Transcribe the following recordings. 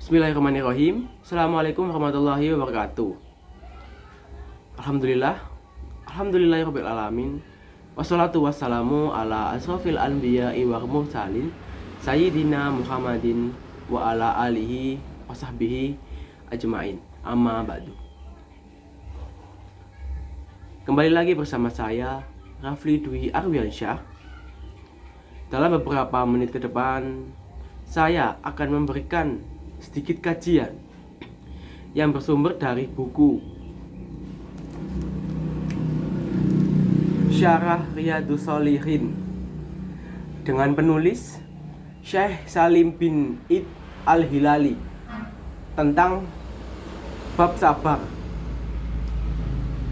Bismillahirrahmanirrahim. Assalamualaikum warahmatullahi wabarakatuh. Alhamdulillahirabbil alamin. Wassalatu wassalamu ala asrofil anbiya'i wal mursalin Sayyidina Muhammadin wa ala alihi wa sahbihi ajmain. Amma ba'du. Kembali lagi bersama saya Rafli Dwi Arwiansyah. Dalam beberapa menit ke depan saya akan memberikan sedikit kajian yang bersumber dari buku Syarah Riyadhus Shalihin dengan penulis Syekh Salim bin Id Al-Hilali tentang bab sabar,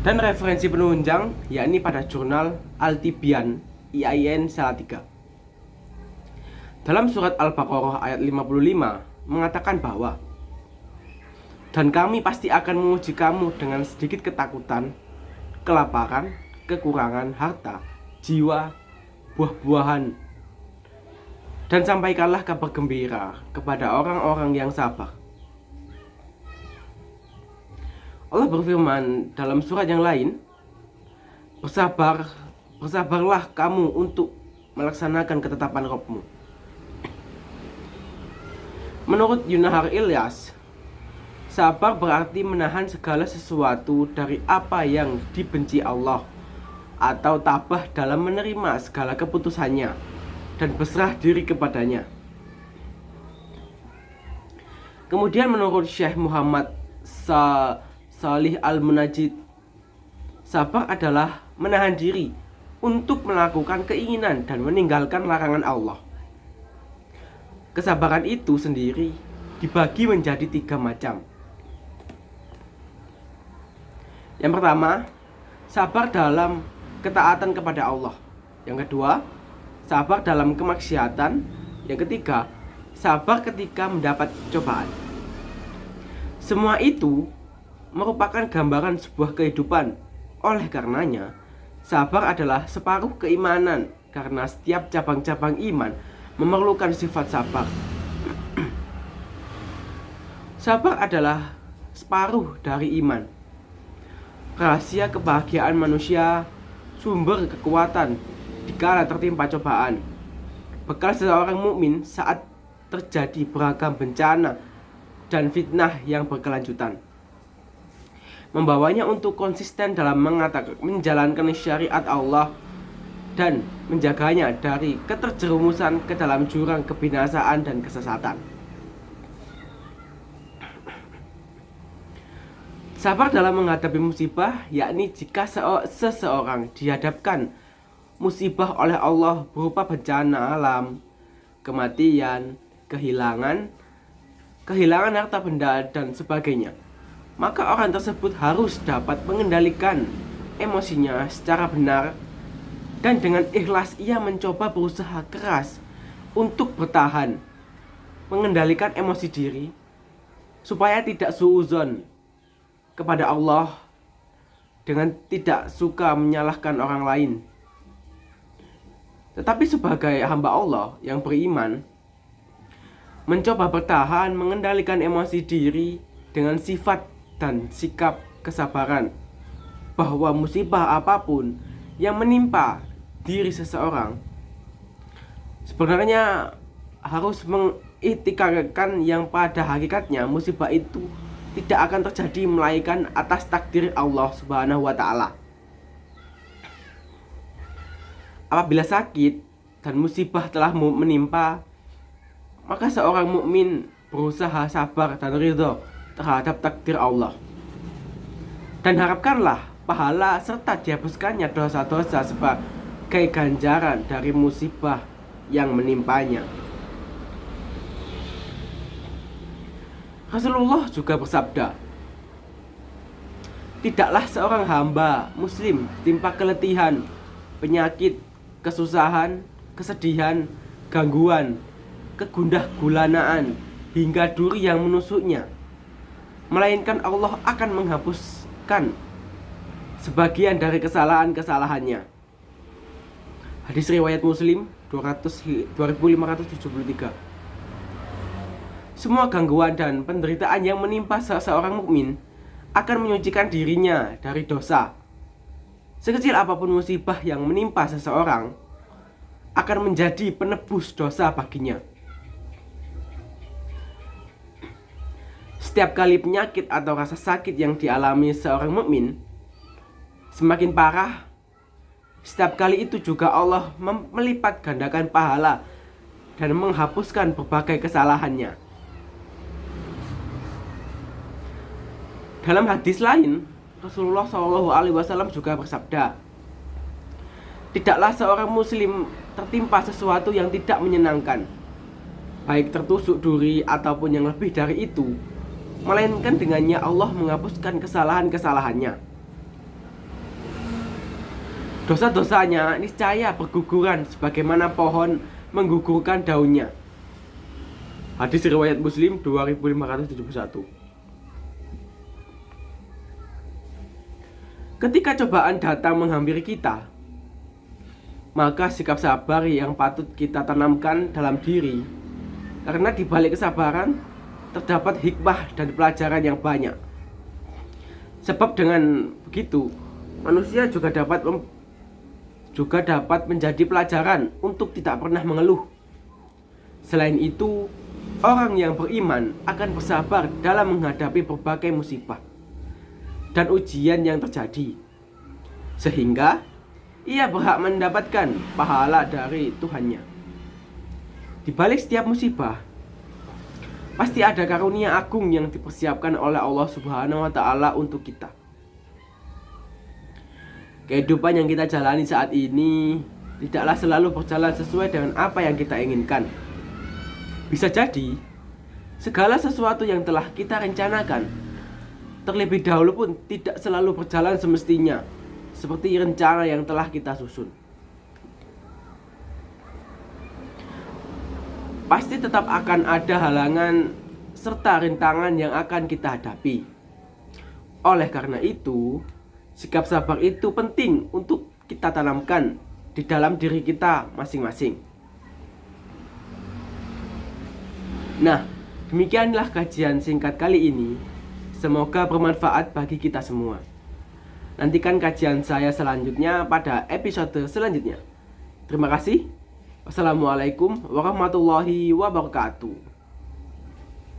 dan referensi penunjang yakni pada jurnal Al-Tibyan IAIN Salatiga. Dalam surat Al-Baqarah ayat 55 mengatakan bahwa, dan kami pasti akan menguji kamu dengan sedikit ketakutan, kelaparan, kekurangan harta, jiwa, buah-buahan, dan sampaikanlah kabar gembira kepada orang-orang yang sabar. Allah berfirman dalam surat yang lain, bersabarlah kamu untuk melaksanakan ketetapan Rabbmu. Menurut Yunahar Ilyas, sabar berarti menahan segala sesuatu dari apa yang dibenci Allah, atau tabah dalam menerima segala keputusannya dan berserah diri kepadanya. Kemudian menurut Syekh Muhammad Salih Al-Munajjid, sabar adalah menahan diri untuk melakukan keinginan dan meninggalkan larangan Allah. Kesabaran itu sendiri dibagi menjadi 3 macam. Yang pertama, sabar dalam ketaatan kepada Allah. Yang kedua, sabar dalam kemaksiatan. Yang ketiga, sabar ketika mendapat cobaan. Semua itu merupakan gambaran sebuah kehidupan. Oleh karenanya, sabar adalah separuh keimanan, karena setiap cabang-cabang iman memerlukan sifat sabar. Sabar adalah separuh dari iman. Rahasia kebahagiaan manusia, sumber kekuatan dikala tertimpa cobaan, bekal seorang mukmin saat terjadi beragam bencana dan fitnah yang berkelanjutan, membawanya untuk konsisten dalam menjalankan syariat Allah dan menjaganya dari keterjerumusan ke dalam jurang kebinasaan dan kesesatan. Sabar dalam menghadapi musibah, yakni jika seseorang dihadapkan musibah oleh Allah berupa bencana alam, kematian, kehilangan harta benda dan sebagainya, maka orang tersebut harus dapat mengendalikan emosinya secara benar, dan dengan ikhlas ia mencoba berusaha keras untuk bertahan, mengendalikan emosi diri supaya tidak suudzon kepada Allah dengan tidak suka menyalahkan orang lain. Tetapi sebagai hamba Allah yang beriman, mencoba bertahan mengendalikan emosi diri dengan sifat dan sikap kesabaran, bahwa musibah apapun yang menimpa diri seseorang sebenarnya harus mengiktikarkan yang pada hakikatnya musibah itu tidak akan terjadi melainkan atas takdir Allah Subhanahu wa Ta'ala. Apabila sakit dan musibah telah menimpa, maka seorang mukmin berusaha sabar dan ridho terhadap takdir Allah, dan harapkanlah pahala serta dihapuskannya dosa-dosa sebagai ganjaran dari musibah yang menimpanya. Rasulullah juga bersabda, tidaklah seorang hamba muslim timpa keletihan, penyakit, kesusahan, kesedihan, gangguan, kegundah gulanaan, hingga duri yang menusuknya, melainkan Allah akan menghapuskan sebagian dari kesalahan-kesalahannya. Hadis riwayat Muslim 2573. Semua gangguan dan penderitaan yang menimpa seseorang mukmin akan menyucikan dirinya dari dosa. Sekecil apapun musibah yang menimpa seseorang akan menjadi penebus dosa baginya. Setiap kali penyakit atau rasa sakit yang dialami seorang mukmin semakin parah, setiap kali itu juga Allah melipat gandakan pahala dan menghapuskan berbagai kesalahannya. Dalam hadis lain, Rasulullah SAW juga bersabda, "Tidaklah seorang muslim tertimpa sesuatu yang tidak menyenangkan, baik tertusuk duri ataupun yang lebih dari itu, melainkan dengannya Allah menghapuskan kesalahan-kesalahannya. Dosa-dosanya niscaya berguguran sebagaimana pohon menggugurkan daunnya." Hadis riwayat Muslim 2571. Ketika cobaan datang menghampiri kita, maka sikap sabar yang patut kita tanamkan dalam diri, karena di balik kesabaran terdapat hikmah dan pelajaran yang banyak. Sebab dengan begitu, manusia juga dapat menjadi pelajaran untuk tidak pernah mengeluh. Selain itu, orang yang beriman akan bersabar dalam menghadapi berbagai musibah dan ujian yang terjadi, sehingga ia berhak mendapatkan pahala dari Tuhannya. Di balik setiap musibah, pasti ada karunia agung yang dipersiapkan oleh Allah Subhanahu wa Ta'ala untuk kita. Kehidupan yang kita jalani saat ini tidaklah selalu berjalan sesuai dengan apa yang kita inginkan. Bisa jadi, segala sesuatu yang telah kita rencanakan terlebih dahulu pun tidak selalu berjalan semestinya, seperti rencana yang telah kita susun. Pasti tetap akan ada halangan serta rintangan yang akan kita hadapi. Oleh karena itu, sikap sabar itu penting untuk kita tanamkan di dalam diri kita masing-masing. Nah, demikianlah kajian singkat kali ini. Semoga bermanfaat bagi kita semua. Nantikan kajian saya selanjutnya pada episode selanjutnya. Terima kasih. Wassalamualaikum warahmatullahi wabarakatuh.